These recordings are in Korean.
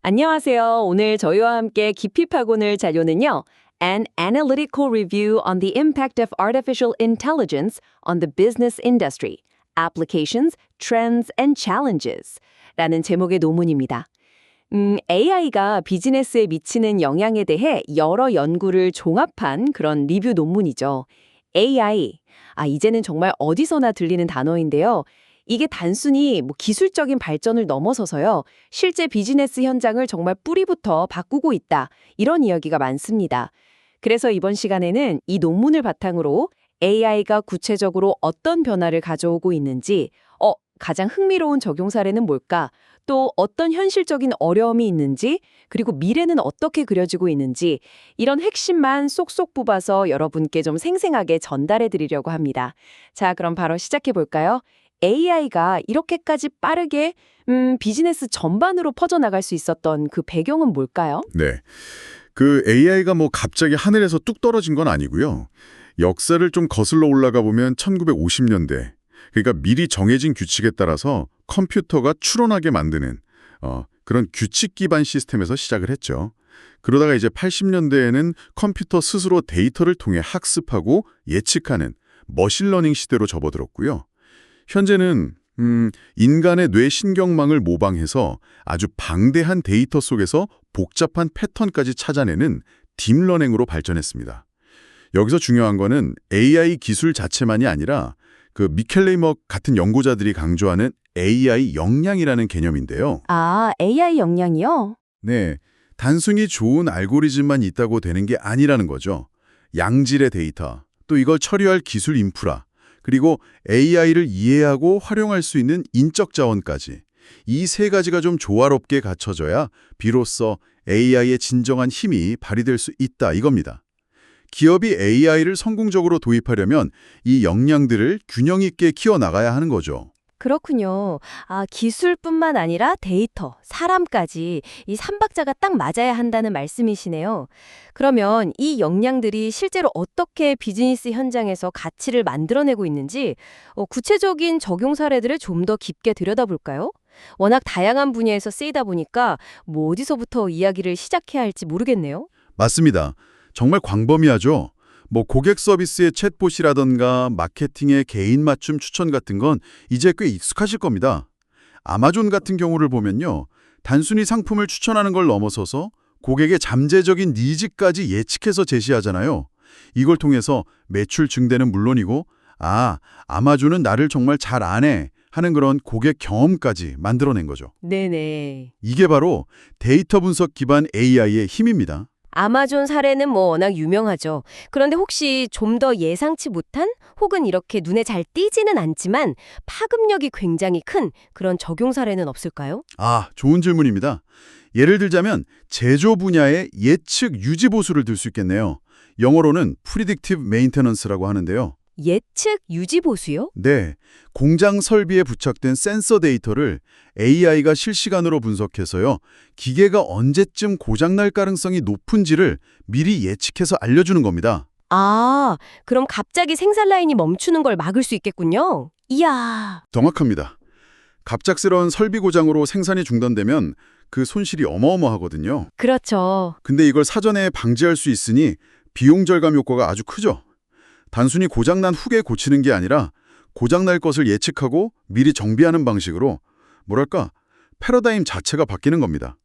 안녕하세요. 오늘 저희와 함께 깊이 파고들 자료는요. An Analytical Review on the Impact of Artificial Intelligence on the Business Industry, Applications, Trends and Challenges 라는 제목의 논문입니다. AI가 비즈니스에 미치는 영향에 대해 여러 연구를 종합한 그런 리뷰 논문이죠. AI. 이제는 정말 어디서나 들리는 단어인데요. 이게 단순히 기술적인 발전을 넘어서서요. 실제 비즈니스 현장을 정말 뿌리부터 바꾸고 있다. 이런 이야기가 많습니다. 그래서 이번 시간에는 이 논문을 바탕으로 AI가 구체적으로 어떤 변화를 가져오고 있는지, 가장 흥미로운 적용 사례는 뭘까? 또 어떤 현실적인 어려움이 있는지, 그리고 미래는 어떻게 그려지고 있는지 이런 핵심만 쏙쏙 뽑아서 여러분께 좀 생생하게 전달해 드리려고 합니다. 자, 그럼 바로 시작해 볼까요? AI가 이렇게까지 빠르게 비즈니스 전반으로 퍼져나갈 수 있었던 그 배경은 뭘까요? 네. 그 AI가 갑자기 하늘에서 뚝 떨어진 건 아니고요. 역사를 좀 거슬러 올라가 보면 1950년대, 그러니까 미리 정해진 규칙에 따라서 컴퓨터가 추론하게 만드는 그런 규칙 기반 시스템에서 시작을 했죠. 그러다가 이제 80년대에는 컴퓨터 스스로 데이터를 통해 학습하고 예측하는 머신러닝 시대로 접어들었고요. 현재는 인간의 뇌 신경망을 모방해서 아주 방대한 데이터 속에서 복잡한 패턴까지 찾아내는 딥러닝으로 발전했습니다. 여기서 중요한 거는 AI 기술 자체만이 아니라 그 미켈레이머 같은 연구자들이 강조하는 AI 역량이라는 개념인데요. AI 역량이요? 네, 단순히 좋은 알고리즘만 있다고 되는 게 아니라는 거죠. 양질의 데이터, 또 이걸 처리할 기술 인프라, 그리고 AI를 이해하고 활용할 수 있는 인적 자원까지 이 세 가지가 좀 조화롭게 갖춰져야 비로소 AI의 진정한 힘이 발휘될 수 있다 이겁니다. 기업이 AI를 성공적으로 도입하려면 이 역량들을 균형 있게 키워나가야 하는 거죠. 그렇군요. 기술뿐만 아니라 데이터, 사람까지 이 삼박자가 딱 맞아야 한다는 말씀이시네요. 그러면 이 역량들이 실제로 어떻게 비즈니스 현장에서 가치를 만들어내고 있는지 구체적인 적용 사례들을 좀 더 깊게 들여다볼까요? 워낙 다양한 분야에서 쓰이다 보니까 어디서부터 이야기를 시작해야 할지 모르겠네요. 맞습니다. 정말 광범위하죠. 고객 서비스의 챗봇이라던가 마케팅의 개인 맞춤 추천 같은 건 이제 꽤 익숙하실 겁니다. 아마존 같은 경우를 보면요. 단순히 상품을 추천하는 걸 넘어서서 고객의 잠재적인 니즈까지 예측해서 제시하잖아요. 이걸 통해서 매출 증대는 물론이고 아마존은 나를 정말 잘 아네 하는 그런 고객 경험까지 만들어낸 거죠. 네네. 이게 바로 데이터 분석 기반 AI의 힘입니다. 아마존 사례는 워낙 유명하죠. 그런데 혹시 좀 더 예상치 못한 혹은 이렇게 눈에 잘 띄지는 않지만 파급력이 굉장히 큰 그런 적용 사례는 없을까요? 좋은 질문입니다. 예를 들자면 제조 분야의 예측 유지 보수를 들 수 있겠네요. 영어로는 Predictive Maintenance라고 하는데요. 예측 유지 보수요? 네, 공장 설비에 부착된 센서 데이터를 AI가 실시간으로 분석해서요. 기계가 언제쯤 고장날 가능성이 높은지를 미리 예측해서 알려주는 겁니다. 그럼 갑자기 생산 라인이 멈추는 걸 막을 수 있겠군요. 이야. 정확합니다. 갑작스러운 설비 고장으로 생산이 중단되면 그 손실이 어마어마하거든요. 그렇죠. 근데 이걸 사전에 방지할 수 있으니 비용 절감 효과가 아주 크죠. 단순히 고장난 후에 고치는 게 아니라 고장날 것을 예측하고 미리 정비하는 방식으로 패러다임 자체가 바뀌는 겁니다.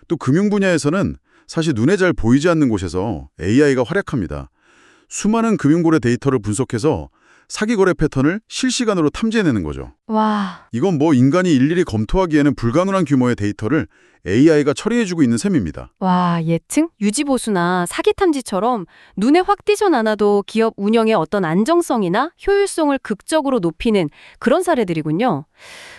또 금융 분야에서는 사실 눈에 잘 보이지 않는 곳에서 AI가 활약합니다. 수많은 금융거래 데이터를 분석해서 사기 거래 패턴을 실시간으로 탐지해내는 거죠. 와. 이건 인간이 일일이 검토하기에는 불가능한 규모의 데이터를 AI가 처리해주고 있는 셈입니다. 와, 예측, 유지보수나 사기 탐지처럼 눈에 확 띄진 않아도 기업 운영의 어떤 안정성이나 효율성을 극적으로 높이는 그런 사례들이군요.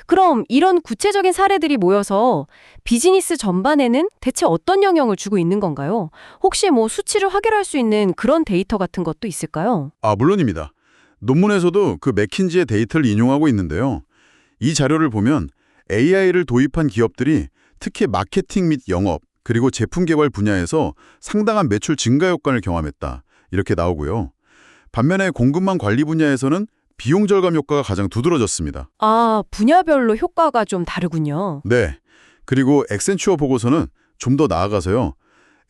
그럼 이런 구체적인 사례들이 모여서 비즈니스 전반에는 대체 어떤 영향을 주고 있는 건가요? 혹시 수치를 확인할 수 있는 그런 데이터 같은 것도 있을까요? 물론입니다. 논문에서도 그 맥킨지의 데이터를 인용하고 있는데요. 이 자료를 보면 AI를 도입한 기업들이 특히 마케팅 및 영업, 그리고 제품 개발 분야에서 상당한 매출 증가 효과를 경험했다. 이렇게 나오고요. 반면에 공급망 관리 분야에서는 비용 절감 효과가 가장 두드러졌습니다. 분야별로 효과가 좀 다르군요. 네. 그리고 액센추어 보고서는 좀 더 나아가서요.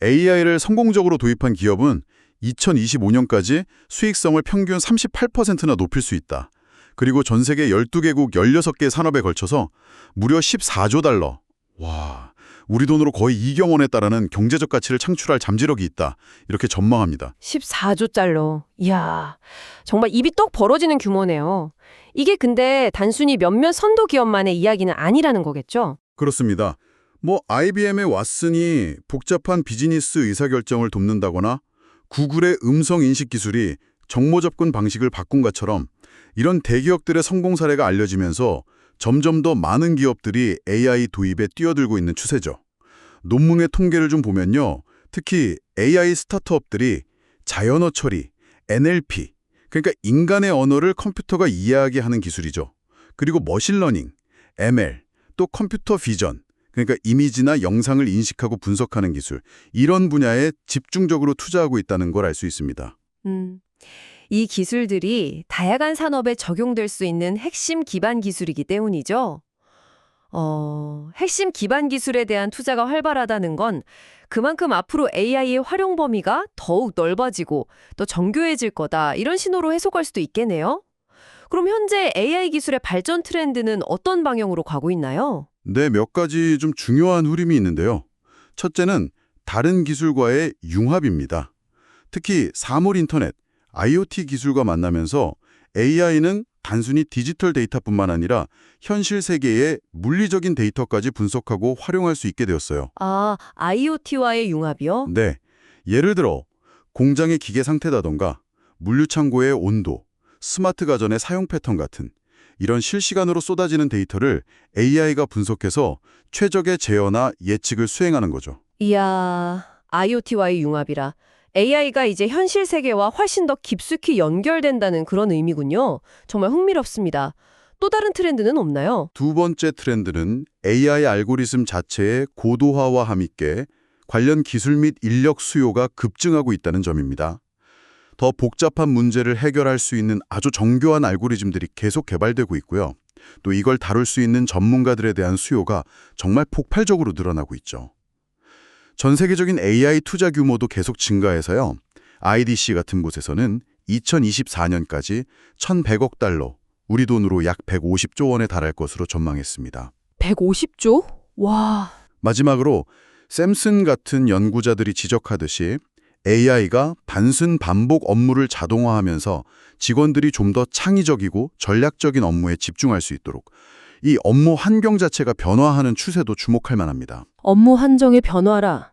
AI를 성공적으로 도입한 기업은 2025년까지 수익성을 평균 38%나 높일 수 있다. 그리고 전 세계 12개국 16개 산업에 걸쳐서 무려 14조 달러. 와, 우리 돈으로 거의 2경 원에 달하는 경제적 가치를 창출할 잠재력이 있다. 이렇게 전망합니다. 14조 달러. 이야, 정말 입이 떡 벌어지는 규모네요. 이게 근데 단순히 몇몇 선도 기업만의 이야기는 아니라는 거겠죠? 그렇습니다. IBM의 왓슨이 복잡한 비즈니스 의사결정을 돕는다거나 구글의 음성 인식 기술이 정보 접근 방식을 바꾼 것처럼 이런 대기업들의 성공 사례가 알려지면서 점점 더 많은 기업들이 AI 도입에 뛰어들고 있는 추세죠. 논문의 통계를 좀 보면요. 특히 AI 스타트업들이 자연어 처리, NLP, 그러니까 인간의 언어를 컴퓨터가 이해하게 하는 기술이죠. 그리고 머신러닝, ML, 또 컴퓨터 비전, 그러니까 이미지나 영상을 인식하고 분석하는 기술, 이런 분야에 집중적으로 투자하고 있다는 걸 알 수 있습니다. 이 기술들이 다양한 산업에 적용될 수 있는 핵심 기반 기술이기 때문이죠. 핵심 기반 기술에 대한 투자가 활발하다는 건 그만큼 앞으로 AI의 활용 범위가 더욱 넓어지고 또 정교해질 거다, 이런 신호로 해석할 수도 있겠네요. 그럼 현재 AI 기술의 발전 트렌드는 어떤 방향으로 가고 있나요? 네, 몇 가지 좀 중요한 흐름이 있는데요. 첫째는 다른 기술과의 융합입니다. 특히 사물 인터넷, IoT 기술과 만나면서 AI는 단순히 디지털 데이터뿐만 아니라 현실 세계의 물리적인 데이터까지 분석하고 활용할 수 있게 되었어요. 아, IoT와의 융합이요? 네, 예를 들어 공장의 기계 상태라던가 물류창고의 온도, 스마트 가전의 사용 패턴 같은 이런 실시간으로 쏟아지는 데이터를 AI가 분석해서 최적의 제어나 예측을 수행하는 거죠. 이야, IoT와의 융합이라 AI가 이제 현실 세계와 훨씬 더 깊숙이 연결된다는 그런 의미군요. 정말 흥미롭습니다. 또 다른 트렌드는 없나요? 두 번째 트렌드는 AI 알고리즘 자체의 고도화와 함께 관련 기술 및 인력 수요가 급증하고 있다는 점입니다. 더 복잡한 문제를 해결할 수 있는 아주 정교한 알고리즘들이 계속 개발되고 있고요. 또 이걸 다룰 수 있는 전문가들에 대한 수요가 정말 폭발적으로 늘어나고 있죠. 전 세계적인 AI 투자 규모도 계속 증가해서요. IDC 같은 곳에서는 2024년까지 1,100억 달러, 우리 돈으로 약 150조 원에 달할 것으로 전망했습니다. 150조? 와. 마지막으로 샘슨 같은 연구자들이 지적하듯이 AI가 단순 반복 업무를 자동화하면서 직원들이 좀 더 창의적이고 전략적인 업무에 집중할 수 있도록 이 업무 환경 자체가 변화하는 추세도 주목할 만합니다. 업무 한정의 변화라.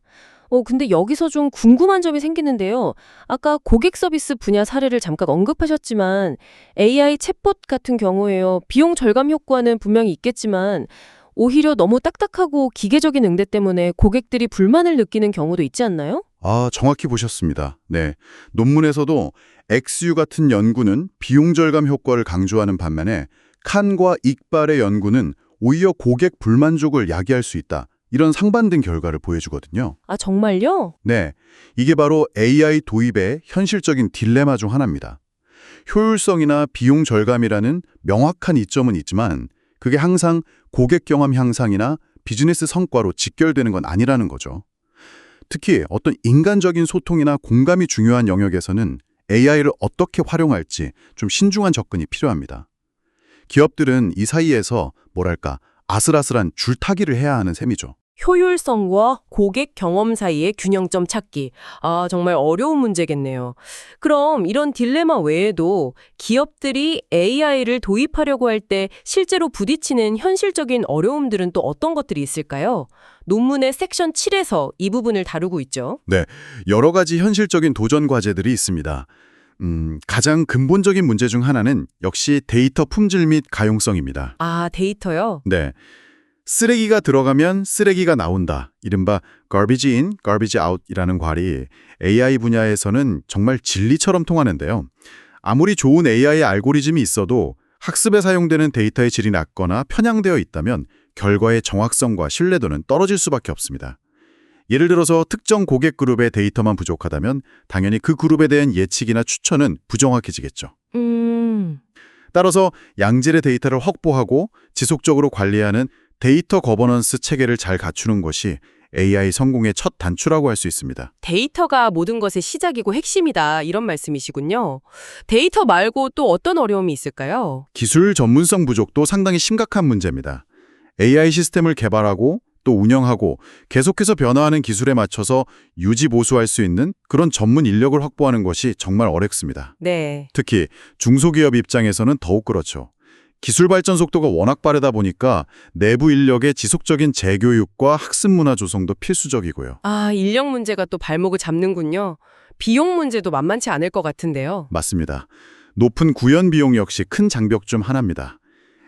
근데 여기서 좀 궁금한 점이 생기는데요. 아까 고객 서비스 분야 사례를 잠깐 언급하셨지만 AI 챗봇 같은 경우에요. 비용 절감 효과는 분명히 있겠지만 오히려 너무 딱딱하고 기계적인 응대 때문에 고객들이 불만을 느끼는 경우도 있지 않나요? 아, 정확히 보셨습니다. 네, 논문에서도 XU 같은 연구는 비용 절감 효과를 강조하는 반면에 칸과 익발의 연구는 오히려 고객 불만족을 야기할 수 있다. 이런 상반된 결과를 보여주거든요. 아, 정말요? 네, 이게 바로 AI 도입의 현실적인 딜레마 중 하나입니다. 효율성이나 비용 절감이라는 명확한 이점은 있지만 그게 항상 고객 경험 향상이나 비즈니스 성과로 직결되는 건 아니라는 거죠. 특히 어떤 인간적인 소통이나 공감이 중요한 영역에서는 AI를 어떻게 활용할지 좀 신중한 접근이 필요합니다. 기업들은 이 사이에서 아슬아슬한 줄타기를 해야 하는 셈이죠. 효율성과 고객 경험 사이의 균형점 찾기. 아, 정말 어려운 문제겠네요. 그럼 이런 딜레마 외에도 기업들이 AI를 도입하려고 할 때 실제로 부딪히는 현실적인 어려움들은 또 어떤 것들이 있을까요? 논문의 섹션 7에서 이 부분을 다루고 있죠. 네, 여러 가지 현실적인 도전 과제들이 있습니다. 가장 근본적인 문제 중 하나는 역시 데이터 품질 및 가용성입니다. 아, 데이터요? 네, 쓰레기가 들어가면 쓰레기가 나온다. 이른바 garbage in, garbage out이라는 괄이 AI 분야에서는 정말 진리처럼 통하는데요. 아무리 좋은 AI 알고리즘이 있어도 학습에 사용되는 데이터의 질이 낮거나 편향되어 있다면 결과의 정확성과 신뢰도는 떨어질 수밖에 없습니다. 예를 들어서 특정 고객 그룹의 데이터만 부족하다면 당연히 그 그룹에 대한 예측이나 추천은 부정확해지겠죠. 따라서 양질의 데이터를 확보하고 지속적으로 관리하는 데이터 거버넌스 체계를 잘 갖추는 것이 AI 성공의 첫 단추라고 할 수 있습니다. 데이터가 모든 것의 시작이고 핵심이다. 이런 말씀이시군요. 데이터 말고 또 어떤 어려움이 있을까요? 기술 전문성 부족도 상당히 심각한 문제입니다. AI 시스템을 개발하고 또 운영하고 계속해서 변화하는 기술에 맞춰서 유지 보수할 수 있는 그런 전문 인력을 확보하는 것이 정말 어렵습니다. 네. 특히 중소기업 입장에서는 더욱 그렇죠. 기술 발전 속도가 워낙 빠르다 보니까 내부 인력의 지속적인 재교육과 학습 문화 조성도 필수적이고요. 아, 인력 문제가 또 발목을 잡는군요. 비용 문제도 만만치 않을 것 같은데요. 맞습니다. 높은 구현 비용 역시 큰 장벽 중 하나입니다.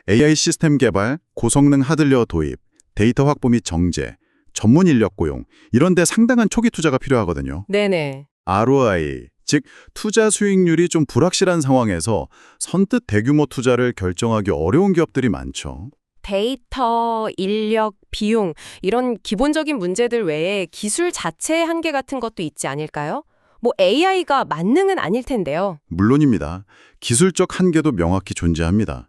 AI 시스템 개발, 고성능 하드웨어 도입, 데이터 확보 및 정제, 전문 인력 고용 이런 데 상당한 초기 투자가 필요하거든요. 네네. ROI, 즉 투자 수익률이 좀 불확실한 상황에서 선뜻 대규모 투자를 결정하기 어려운 기업들이 많죠. 데이터, 인력, 비용 이런 기본적인 문제들 외에 기술 자체의 한계 같은 것도 있지 않을까요? 뭐 AI가 만능은 아닐 텐데요. 물론입니다. 기술적 한계도 명확히 존재합니다.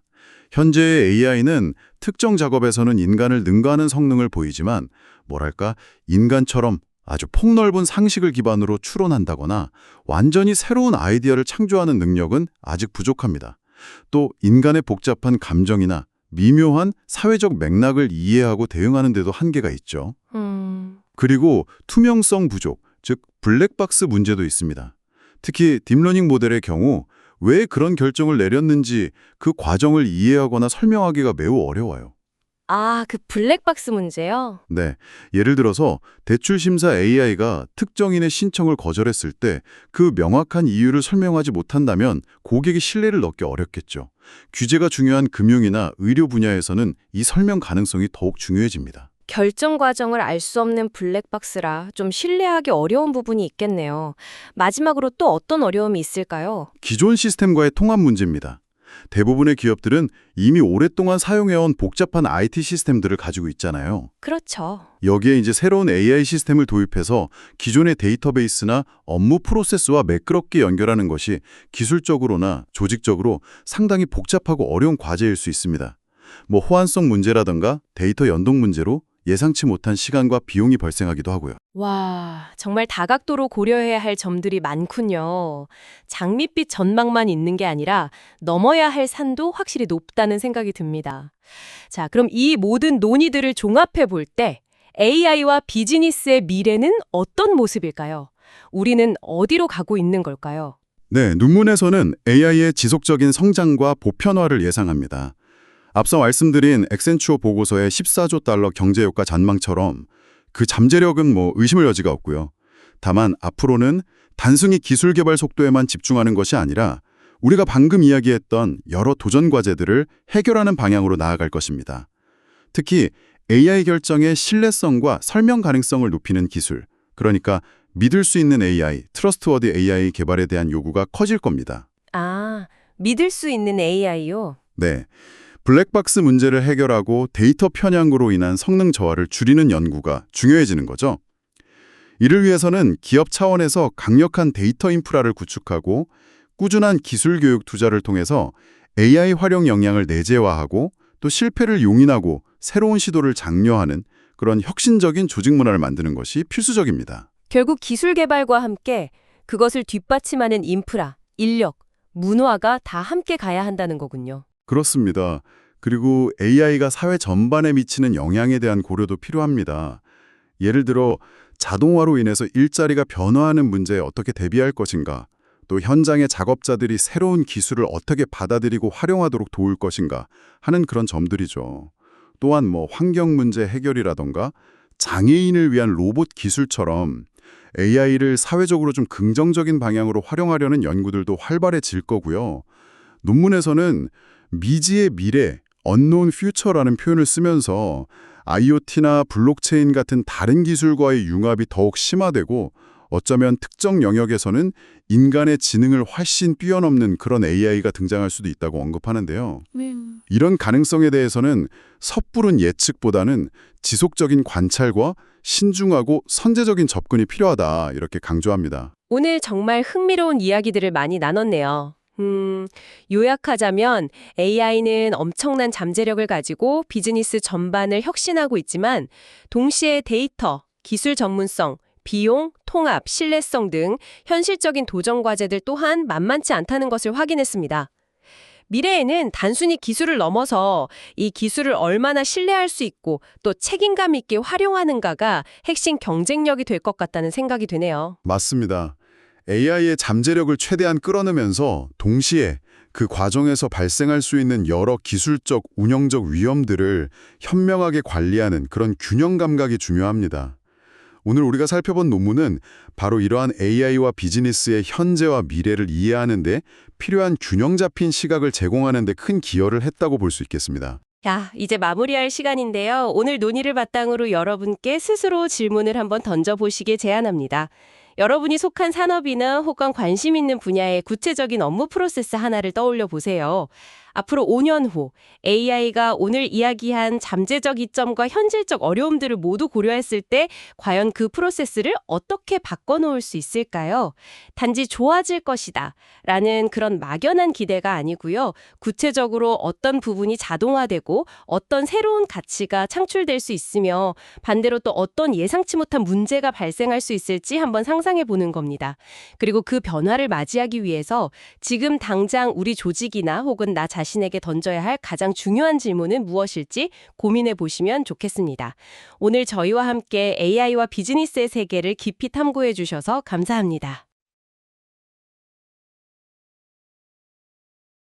현재의 AI는 특정 작업에서는 인간을 능가하는 성능을 보이지만 뭐랄까 인간처럼 아주 폭넓은 상식을 기반으로 추론한다거나 완전히 새로운 아이디어를 창조하는 능력은 아직 부족합니다. 또 인간의 복잡한 감정이나 미묘한 사회적 맥락을 이해하고 대응하는 데도 한계가 있죠. 그리고 투명성 부족, 즉 블랙박스 문제도 있습니다. 특히 딥러닝 모델의 경우 왜 그런 결정을 내렸는지 그 과정을 이해하거나 설명하기가 매우 어려워요. 아, 그 블랙박스 문제요? 네, 예를 들어서 대출 심사 AI가 특정인의 신청을 거절했을 때 그 명확한 이유를 설명하지 못한다면 고객이 신뢰를 얻기 어렵겠죠. 규제가 중요한 금융이나 의료 분야에서는 이 설명 가능성이 더욱 중요해집니다. 결정 과정을 알 수 없는 블랙박스라 좀 신뢰하기 어려운 부분이 있겠네요. 마지막으로 또 어떤 어려움이 있을까요? 기존 시스템과의 통합 문제입니다. 대부분의 기업들은 이미 오랫동안 사용해온 복잡한 IT 시스템들을 가지고 있잖아요. 그렇죠. 여기에 이제 새로운 AI 시스템을 도입해서 기존의 데이터베이스나 업무 프로세스와 매끄럽게 연결하는 것이 기술적으로나 조직적으로 상당히 복잡하고 어려운 과제일 수 있습니다. 뭐 호환성 문제라든가 데이터 연동 문제로 예상치 못한 시간과 비용이 발생하기도 하고요. 와, 정말 다각도로 고려해야 할 점들이 많군요. 장밋빛 전망만 있는 게 아니라 넘어야 할 산도 확실히 높다는 생각이 듭니다. 자, 그럼 이 모든 논의들을 종합해 볼 때 AI와 비즈니스의 미래는 어떤 모습일까요? 우리는 어디로 가고 있는 걸까요? 네, 논문에서는 AI의 지속적인 성장과 보편화를 예상합니다. 앞서 말씀드린 액센추어 보고서의 14조 달러 경제효과 전망처럼 그 잠재력은 의심을 여지가 없고요. 다만 앞으로는 단순히 기술 개발 속도에만 집중하는 것이 아니라 우리가 방금 이야기했던 여러 도전 과제들을 해결하는 방향으로 나아갈 것입니다. 특히 AI 결정의 신뢰성과 설명 가능성을 높이는 기술, 그러니까 믿을 수 있는 AI, 트러스트워디 AI 개발에 대한 요구가 커질 겁니다. 아, 믿을 수 있는 AI요? 네. 블랙박스 문제를 해결하고 데이터 편향으로 인한 성능 저하를 줄이는 연구가 중요해지는 거죠. 이를 위해서는 기업 차원에서 강력한 데이터 인프라를 구축하고 꾸준한 기술 교육 투자를 통해서 AI 활용 역량을 내재화하고 또 실패를 용인하고 새로운 시도를 장려하는 그런 혁신적인 조직 문화를 만드는 것이 필수적입니다. 결국 기술 개발과 함께 그것을 뒷받침하는 인프라, 인력, 문화가 다 함께 가야 한다는 거군요. 그렇습니다. 그리고 AI가 사회 전반에 미치는 영향에 대한 고려도 필요합니다. 예를 들어 자동화로 인해서 일자리가 변화하는 문제에 어떻게 대비할 것인가, 또 현장의 작업자들이 새로운 기술을 어떻게 받아들이고 활용하도록 도울 것인가 하는 그런 점들이죠. 또한 환경 문제 해결이라던가 장애인을 위한 로봇 기술처럼 AI를 사회적으로 좀 긍정적인 방향으로 활용하려는 연구들도 활발해질 거고요. 논문에서는 미지의 미래, unknown future라는 표현을 쓰면서 IoT나 블록체인 같은 다른 기술과의 융합이 더욱 심화되고 어쩌면 특정 영역에서는 인간의 지능을 훨씬 뛰어넘는 그런 AI가 등장할 수도 있다고 언급하는데요. 이런 가능성에 대해서는 섣부른 예측보다는 지속적인 관찰과 신중하고 선제적인 접근이 필요하다 이렇게 강조합니다. 오늘 정말 흥미로운 이야기들을 많이 나눴네요. 요약하자면 AI는 엄청난 잠재력을 가지고 비즈니스 전반을 혁신하고 있지만 동시에 데이터, 기술 전문성, 비용, 통합, 신뢰성 등 현실적인 도전 과제들 또한 만만치 않다는 것을 확인했습니다. 미래에는 단순히 기술을 넘어서 이 기술을 얼마나 신뢰할 수 있고 또 책임감 있게 활용하는가가 핵심 경쟁력이 될 것 같다는 생각이 드네요. 맞습니다. AI의 잠재력을 최대한 끌어내면서 동시에 그 과정에서 발생할 수 있는 여러 기술적, 운영적 위험들을 현명하게 관리하는 그런 균형 감각이 중요합니다. 오늘 우리가 살펴본 논문은 바로 이러한 AI와 비즈니스의 현재와 미래를 이해하는 데 필요한 균형 잡힌 시각을 제공하는 데 큰 기여를 했다고 볼 수 있겠습니다. 자, 이제 마무리할 시간인데요. 오늘 논의를 바탕으로 여러분께 스스로 질문을 한번 던져보시길 제안합니다. 여러분이 속한 산업이나 혹은 관심 있는 분야의 구체적인 업무 프로세스 하나를 떠올려 보세요. 앞으로 5년 후 AI가 오늘 이야기한 잠재적 이점과 현실적 어려움들을 모두 고려했을 때 과연 그 프로세스를 어떻게 바꿔놓을 수 있을까요? 단지 좋아질 것이다 라는 그런 막연한 기대가 아니고요. 구체적으로 어떤 부분이 자동화되고 어떤 새로운 가치가 창출될 수 있으며 반대로 또 어떤 예상치 못한 문제가 발생할 수 있을지 한번 상상해 보는 겁니다. 그리고 그 변화를 맞이하기 위해서 지금 당장 우리 조직이나 혹은 나 자신에게 던져야 할 가장 중요한 질문은 무엇일지 고민해 보시면 좋겠습니다. 오늘 저희와 함께 AI와 비즈니스의 세계를 깊이 탐구해 주셔서 감사합니다.